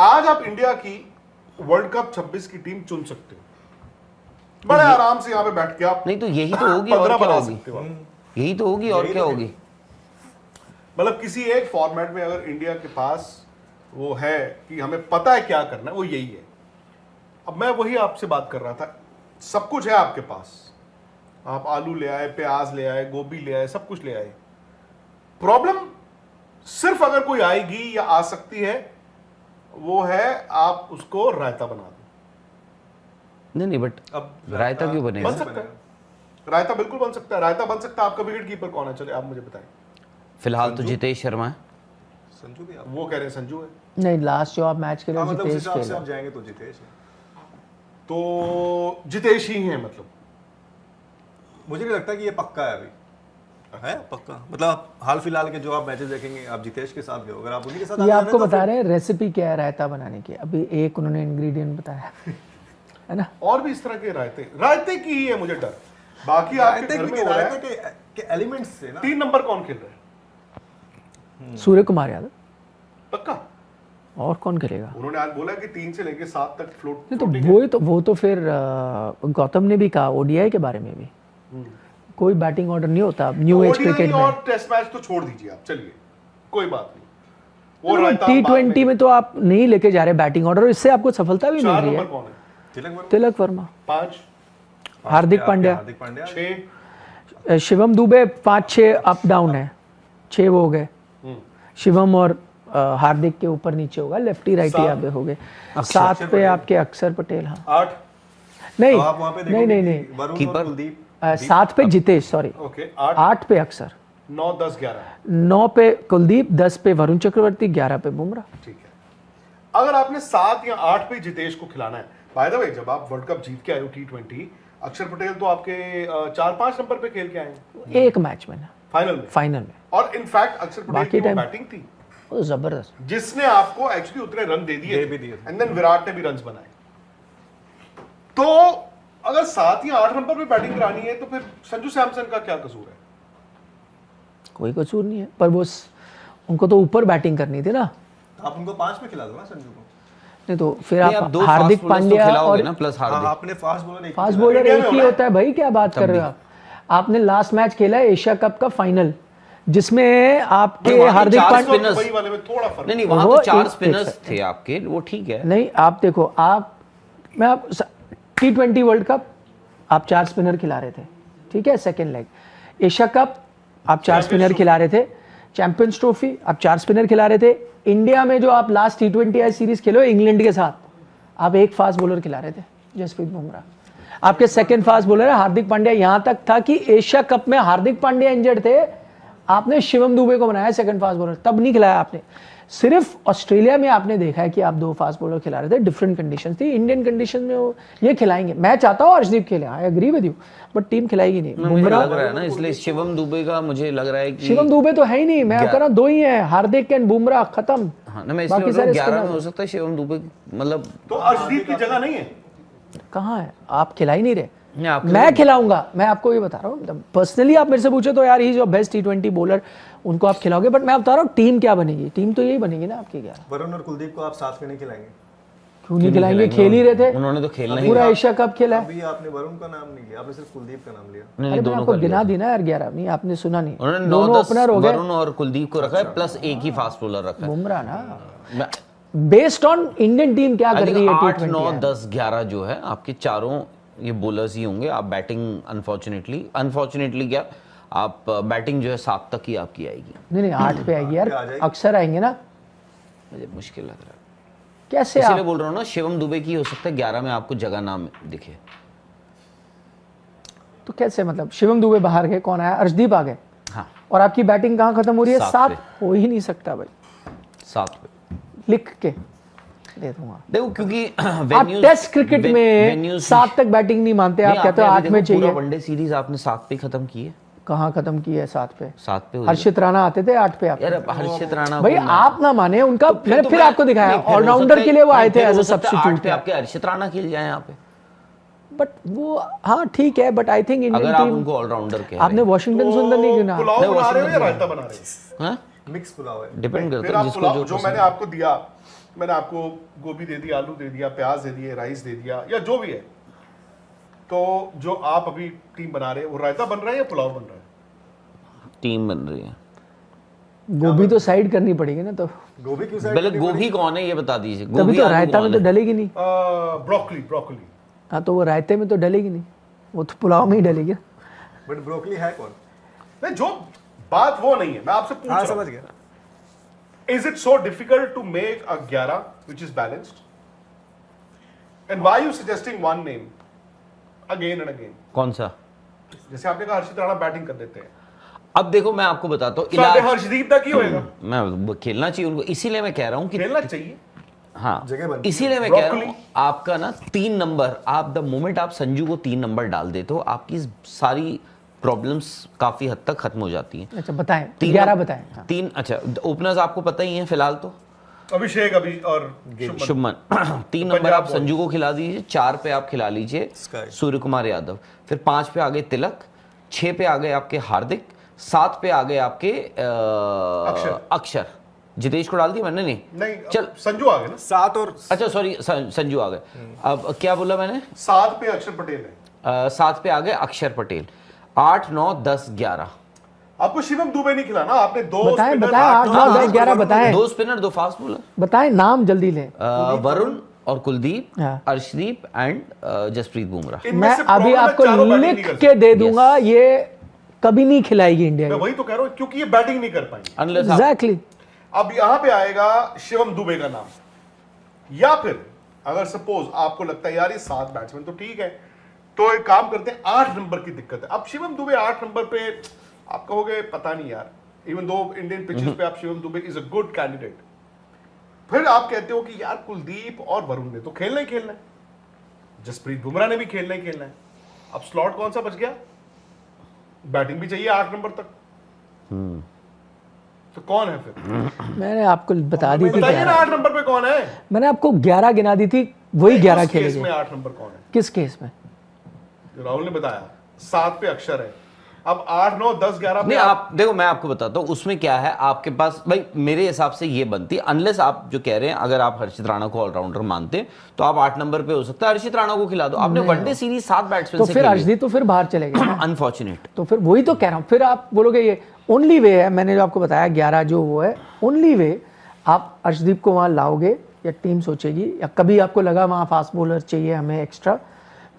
आज आप इंडिया की वर्ल्ड कप 26 की टीम चुन सकते हो बड़े आराम से यहाँ पे बैठ के आप नहीं तो यही तो होगी और 15 क्या बना होगी, सकते हो आप। यही तो होगी और क्या होगी। मतलब किसी एक फॉर्मेट में अगर इंडिया के पास वो है कि हमें पता है क्या करना है, वो यही है। अब मैं वही आपसे बात कर रहा था, सब कुछ है आपके पास, आप आलू ले आए, प्याज ले आए, गोभी ले आए, सब कुछ ले आए। प्रॉब्लम सिर्फ अगर कोई आएगी या आ सकती है, वो है आप उसको रायता बना दो। नहीं बट अब रायता क्यों बन बनेगा? सकता है, रायता बिल्कुल बन सकता है। रायता बन सकता है। आपका विकेट कीपर कौन है, चले आप मुझे बताएं। फिलहाल तो जितेश शर्मा है। संजू भी आप वो कह रहे हैं संजू है, नहीं, लास्ट जो आप मैच खेले मतलब उस जितेश हिसाब से खेला। आप जाएंगे तो जितेश है। तो जितेश ही है। मतलब मुझे नहीं लगता कि ये पक्का है अभी। है पक्का, मतलब आप हाल फिलहाल के जो आप मैचेस देखेंगे, आप जितेश के साथ गए, अगर आप उन्हीं के साथ ये आगे आपको जाने तो बता रहे हैं रेसिपी क्या है रायता बनाने की। अभी एक उन्होंने इंग्रेडिएंट बताया है ना। और भी इस तरह के रायते की ही है मुझे डर। बाकी आपके घर में हो रहा है। रायते के एलिमेंट्स से ना। 3 नंबर कौन खेल रहा है? सूर्य कुमार यादव। पक्का और कौन खेलेगा? उन्होंने आज बोला कि 3 से लेके 7 तक फ्लोट। नहीं तो वो तो फिर गौतम ने भी कहा ओडीआई के बारे में भी, कोई बैटिंग ऑर्डर नहीं होता न्यू एज क्रिकेट में। और टेस्ट मैच तो छोड़ दीजिए आप, चलिए कोई बात नहीं। वो रायता T20 में तो आप नहीं लेके जा रहे बैटिंग ऑर्डर, इससे आपको सफलता भी मिल 4 रही नंबर है। कौन है? तिलक वर्मा, 5, हार्दिक पांड्या, 6। शिवम दुबे 5-6 अप डाउन है, 6 वो हो गए। शिवम और हार्दिक के ऊपर नीचे होगा, लेफ्टी राइटी आप हो गए। 7 पे आपके अक्षर पटेल। हाँ 8। नहीं आप वहाँ पे नहीं नहीं नहीं, वरुण और कीपर? कुलदीप 7 पे जितेश, सॉरी ओके 8 पे अक्षर, 9, 10, 11। 9 पे कुलदीप, 10 पे वरुण चक्रवर्ती, 11 पे बुमराह। ठीक है। अगर आपने 7 या 8 पे जितेश को खिलाना है, बाय द वे जब आप वर्ल्ड कप जीत के आए हो T20, अक्षर पटेल तो आपके 4-5 नंबर पे खेल के आए हैं एक मैच में ना, फाइनल में। और इनफैक्ट अक्षर पटेल बाकी की time- बैटिंग थी वो जबरदस्त। जिसने आपको एक्चुअली उतने रन दे दिए भी दिए थे। एंड देन विराट ने भी रन्स बनाए। तो अगर 7 या 8 नंबर पे बैटिंग करानी है तो फिर संजू सैमसन का क्या कसूर है? कोई कसूर नहीं है, पर वो उनको तो ऊपर बैटिंग करनी थी ना। आप उनको 5 में खिला दो ना संजू को। नहीं तो फिर नहीं, आप दो हार्दिक fast bowlers तो पांड्या खिलाओगे और ना, प्लस हाँ, हार्दिक। आपने फास्ट बॉलर एक फास्ट ही बॉलर इंडिया में एक ही होना होता है भाई, क्या बात कर रहे हो आप? आपने लास्ट मैच खेला है एशिया कप का फाइनल, जिसमें आपके वहाँ तो हार्दिक 4 पांड्या, spinners- दुबई वाले में थोड़ा फर्क नहीं है। वहां वो तो 4 एक- स्पिनर्स थे आपके, वो ठीक है। नहीं आप देखो, मैं आप T20 वर्ल्ड कप आप 4 स्पिनर खिला रहे थे, ठीक है। सेकेंड लेग एशिया कप आप 4 स्पिनर खिला रहे थे। चैंपियंस ट्रॉफी आप 4 स्पिनर खिला रहे थे। इंडिया में जो आप लास्ट T20 सीरीज खेलो इंग्लैंड के साथ, आप एक फास्ट बॉलर खिला रहे थे, जसप्रीत बुमराह। आपके सेकंड फास्ट बॉलर है हार्दिक पांड्या। यहां तक था कि एशिया कप में हार्दिक पांड्या इंजर्ड थे, आपने शिवम दुबे को बनाया सेकंड फास्ट बॉलर, तब नहीं खिलाया आपने। सिर्फ ऑस्ट्रेलिया में आपने देखा है कि आप 2 फास्ट बॉलर खिला रहे थे, डिफरेंट कंडीशंस थी। इंडियन कंडीशन में वो ये खिलाएंगे। मैं चाहता हूँ अर्शदीप खेले, I agree with you, but team खिलाएगी नहीं। मुझे लग रहा है ना, इसलिए शिवम दुबे का मुझे लग रहा है कि शिवम दुबे तो है ही नहीं, मैं कह रहा हूं 2 ही है, हार्दिक एंड बुमराह, खत्म। हाँ ना, मैं इसलिए बोल रहा हूँ 11 में हो सकता है शिवम दुबे, मतलब तो अर्शदीप की जगह नहीं है। कहाँ है? आप खिला ही नहीं रहे। नहीं, आपके मैं खिलाऊंगा, मैं आपको ये बता रहा हूँ। पर्सनली आप मेरे से पूछे तो यार ही जो बेस्ट T20 बॉलर, उनको आप खिलाओगे, बट मैं बता रहा हूँ टीम क्या बनेगी। टीम तो यही बनेगी ना आपकी। 11 वरुण और कुलदीप को आप साथ में नहीं खिलाएंगे? क्यों नहीं खिलाएंगे? खेल ही रहे थे, उन्होंने तो खेलना ही पूरा एशिया कप खेला है। अभी आपने वरुण का नाम नहीं लिया, आपने सिर्फ कुलदीप का नाम लिया। नहीं, अरे मैंने दोनों आपको कर लिया। गिना दी ना यार 11, नहीं आपने सुना नहीं। उन्होंने दोनों 9-10 ओपनर हो गए, वरुण और कुलदीप को रखा है, प्लस एक ही फास्ट बॉलर रखा है। बुमराह ना। मैं- बेस्ड ऑन इंडियन टीम क्या कर रही है 8, T20 9, है। 10, 11 जो है आपके चारों ये बॉलर्स ही होंगे। आप बैटिंग अनफॉर्चुनेटली क्या, आप बैटिंग जो है 7 तक ही आपकी आएगी। नहीं 8 पे आएगी यार, आ जाएगी। अक्सर आएंगे ना। मुझे मुश्किल लग रहा है, कैसे इसीलिए आप? बोल रहा हूँ ना, शिवम दुबे की हो सकता है 11 में आपको जगह ना दिखे। तो कैसे, मतलब शिवम दुबे बाहर गए, कौन आया? अर्शदीप आ गए, हाँ और आपकी बैटिंग कहाँ खत्म हो रही है? 7 7 हो ही नहीं सकता भाई, 7 पे लिख के दे दूंगा। देखो, क्योंकि आप टेस्ट क्रिकेट में 7 तक बैटिंग नहीं मानते, आप कहते हो 8 में चाहिए। वनडे सीरीज आपने 7 पे खत्म की है। कहाँ खत्म की है 7 पे? 7 पे हुई है। हर्षित राणा आते थे 8 पे आप। यार अब हर्षित राणा भाई को मैं- आप ना माने उनका, तो मैंने तो फिर मैं- आपको दिखाया नहीं, फिर हो ऑलराउंडर सकता के है- लिए वो आए नहीं, थे फिर एज हो अ सकता है 8 सब्स्टिट्यूट पे आपके हर्षित राणा खेल जाए यहाँ पे, बट वो हाँ ठीक है, बट आई थिंक अगर इंडियन आप टीम। उनको ऑलराउंडर कह रहे आपने हैं। वॉशिंगटन सुंदर नहीं गिना। पुलाव नहीं, बना रहे हो या वॉशिंगटन रायता बना रहे हो? हाँ? मिक्स पुलाव है। डिपेंड फिर करता है आप जिसको पुलाव जो जो पसंद मैंने है। आपको दिया, मैंने आपको गोभी दे दी, आलू दे दिया, प्याज दे दिए, राइस दे दिया, या जो भी है, तो जो आप अभी टीम बना रहे हैं वो रायता बन रहा है या पुलाव बन रहा है? टीम बन रही है। गोभी तो साइड करनी पड़ेगी ना, तो गोभी क्यों साइड पहले गोभी कौन है ये बता दीजिए। तभी गोभी तो आलू रायता में कौन तो है? डलेगी नहीं। Broccoli, broccoli. हाँ तो वो रायते में तो डलेगी नहीं, वो तो पुलाव में ही डलेगी। बट ब्रोकली है कौन? नहीं, जो बात वो नहीं है, मैं आपसे पूछ हाँ रहा समझ हूँ, गया। is it so difficult to make a 11 which is balanced? And why are you suggesting one name again and again? कौन सा? जैसे आपने कहा हर्षित राणा बैटिंग कर देते हैं, अब देखो मैं आपको बताता हूँ तो आगे इलाज। हर्षदीप दा की होएगा? मैं खेलना चाहिए उनको, इसीलिए मैं कह रहा हूँ कि खेलना चाहिए। हाँ, जगह बनती है। इसीलिए मैं कह रहा हूँ ब्रोकली। आपका ना 3 नंबर, आप द मोमेंट आप संजू को 3 नंबर डाल देते हो, आपकी सारी प्रॉब्लम्स काफी हद तक खत्म हो जाती हैं। अच्छा बताएं, 3 11 बताएं। हाँ। 3 अच्छा, ओपनर्स आपको पता ही है फिलहाल तो अभिषेक अभी और शुभमन। शुभमन 3 नंबर पंजाब आप संजू को खिला दीजिए, 4 पे आप खिला लीजिए Sky। सूर्य कुमार यादव, फिर 5 पे आ गए तिलक, 6 पे आ गए आपके हार्दिक, 7 पे आ गए आपके अक्षर। जितेश को डाल दिया मैंने? नहीं नहीं, चल संजू आ गए ना। 7 और अच्छा सॉरी, संजू आ गए। अब क्या बोला मैंने? 7 पे अक्षर पटेल है। 7 पे आ गए अक्षर पटेल, 8 9 10 11। आपको शिवम दुबे नहीं खिलाना, आपने दो बताएं spinner, बताएं, 8 9 10 11 बताएं, 2 स्पिनर 2 फास्ट बॉलर, बताएं नाम जल्दी लें। वरुण और कुलदीप, हाँ। अर्शदीप एंड जसप्रीत बुमराह। इनमें मैं से अभी problem है, आपको चारों batting नहीं लिख कर के सकते। दे दूंगा, ये कभी नहीं खिलाएगी इंडिया मैं की। वही तो कह रहा हूँ, क्योंकि ये बैटिंग नहीं कर पाएंगे। अनलेस आप एग्जैक्टली। अब यहां पे आएगा शिवम दुबे का नाम, या फिर अगर सपोज आपको लगता है यार ये 7 बैट्समैन तो ठीक है, तो एक काम करते हैं, 8 नंबर की दिक्कत है। अब शिवम दुबे 8 नंबर पे आप कहोगे पता नहीं यार, इवन दो इंडियन पिचेस पे आप Shivam Dubey is a good candidate, फिर आप कहते हो कि यार कुलदीप और वरुण ने तो खेलना ही खेलना है, जसप्रीत बुमराह ने भी खेलना ही खेलना है, अब स्लॉट कौन सा बच गया? बैटिंग भी चाहिए 8 नंबर तक, तो कौन है फिर? मैंने आपको बता दी थी बताइए ना 11। 8 नंबर पे कौन है? मैंने आपको 11 गिना दी थी, वही 11 उस केस खेलेंगे। में 8 नंबर कौन है? किस केस में? जो राहुल ने बताया 7 पे अक्षर है, अब 8 9 10 11 पे नहीं, आप देखो मैं आपको बताता हूँ उसमें क्या है आपके पास भाई, मेरे हिसाब से ये बनती है, अनलेस आप जो कह रहे हैं अगर आप हर्षित राणा को ऑलराउंडर मानते हैं तो आप 8 नंबर पे हो सकता है हर्षित राणा को खिला दो। आपने वनडे सीरीज 7 बैट्समैन तो से फिर खेली, अर्शदीप तो फिर बाहर चले गए ना। अनफॉर्चुनेट। तो फिर वही तो कह रहा हूँ, फिर आप बोलोगे ये ओनली वे है, मैंने जो आपको बताया 11 जो वो है ओनली वे, आप अर्शदीप को वहाँ लाओगे या टीम सोचेगी, या कभी आपको लगा वहाँ फास्ट बॉलर चाहिए हमें एक्स्ट्रा,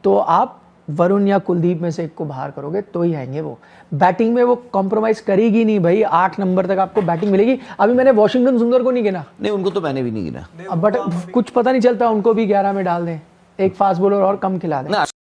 तो आप वरुण या कुलदीप में से एक को बाहर करोगे तो ही आएंगे वो। बैटिंग में वो कॉम्प्रोमाइज करेगी नहीं भाई, 8 नंबर तक आपको बैटिंग मिलेगी। अभी मैंने वॉशिंगटन सुंदर को नहीं गिना, नहीं उनको तो मैंने भी नहीं गिना अब बट कुछ पता नहीं चलता, उनको भी 11 में डाल दें, एक फास्ट बॉलर और कम खिला दें। ना।